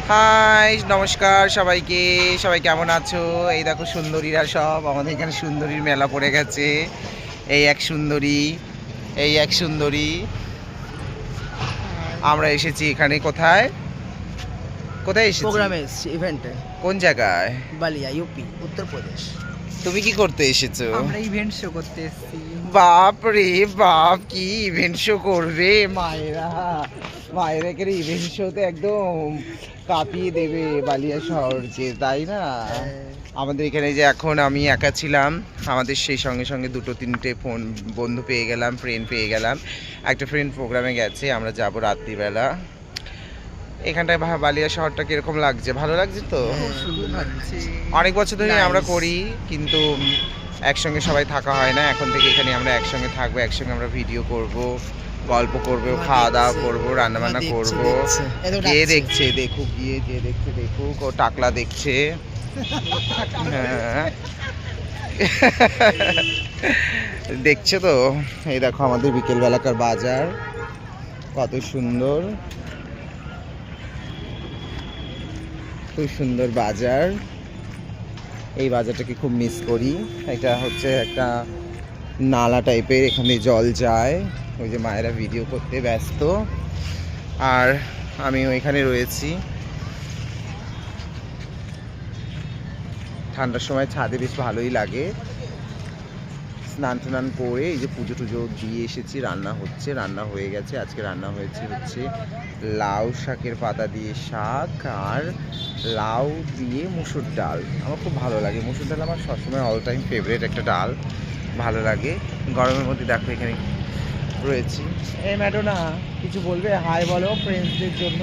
High, নমস্কার সবাইকে। সবাই কেমন আছো? এই দেখো সুন্দরীরা সব আমাদের এখানে সুন্দরীর মেলা পড়ে গেছে। এই এক সুন্দরী, এই এক সুন্দরী। আমরা এসেছি এখানে কোথায়? কোথায় এসেছি? প্রোগ্রামে এসেছি ইভেন্টে। কোন জায়গায়? বালিয়া ইউপি উত্তরপ্রদেশ। তুমি কি করতে এসেছো? আমরা ইভেন্ট শো করতে এসেছি। বাপ রে বাপ, কি ইভেন্ট শো করবে মায়েরা! মায়েরা এখানে ইভেন্ট শোতে একদম কাঁপিয়ে দেবে বালিয়া শহরকে, তাই না? আমাদের এখানে যে এখন আমি একা ছিলাম, আমাদের সেই সঙ্গে সঙ্গে দুটো তিনটে ফোন বন্ধু পেয়ে গেলাম, ফ্রেন্ড পেয়ে গেলাম। একটা ফ্রেন্ড প্রোগ্রামে গেছে, আমরা যাব রাত্রিবেলা। এখানটায় বালিয়া শহরটা কিরকম লাগছে? ভালো লাগছে তো? অনেক বছর ধরে আমরা করি, কিন্তু একসঙ্গে সবাই থাকা হয় না। এখন থেকে এখানে আমরা একসঙ্গে থাকবো, একসঙ্গে আমরা ভিডিও করব, গল্প করব, খাওয়া দাওয়া করবো, রান্নাবান্না করবো। কে দেখছে দেখুক, গিয়ে যে দেখছে দেখুক। ও টাকলা দেখছে। হ্যাঁ দেখছে তো। এই দেখো আমাদের বিকেলবেলাকার বাজার কত সুন্দর, খুব সুন্দর বাজার। এই বাজারটাকে খুব মিস করি। এটা হচ্ছে একটা নালা টাইপের, এখানে জল যায়। ওই যে মায়েরা ভিডিও করতে ব্যস্ত, আর আমি ওইখানে রয়েছি। ঠান্ডার সময় ছাদে বেশ ভালোই লাগে। স্নান টান করে এই যে পুজো টুজো দিয়ে এসেছি। রান্না হচ্ছে, রান্না হয়ে গেছে। আজকে রান্না হচ্ছে লাউ শাকের পাতা দিয়ে শাক, আর লাউ দিয়ে মুসুর ডাল। আমার খুব ভালো লাগে মুসুর ডাল, আমার সবসময় অল টাইম ফেভারিট একটা ডাল, ভালো লাগে। গরমের মধ্যে দেখো এখানে রয়েছি। এই ম্যাডো না কিছু বলবে? হাই বলো ফ্রেন্ডসদের জন্য।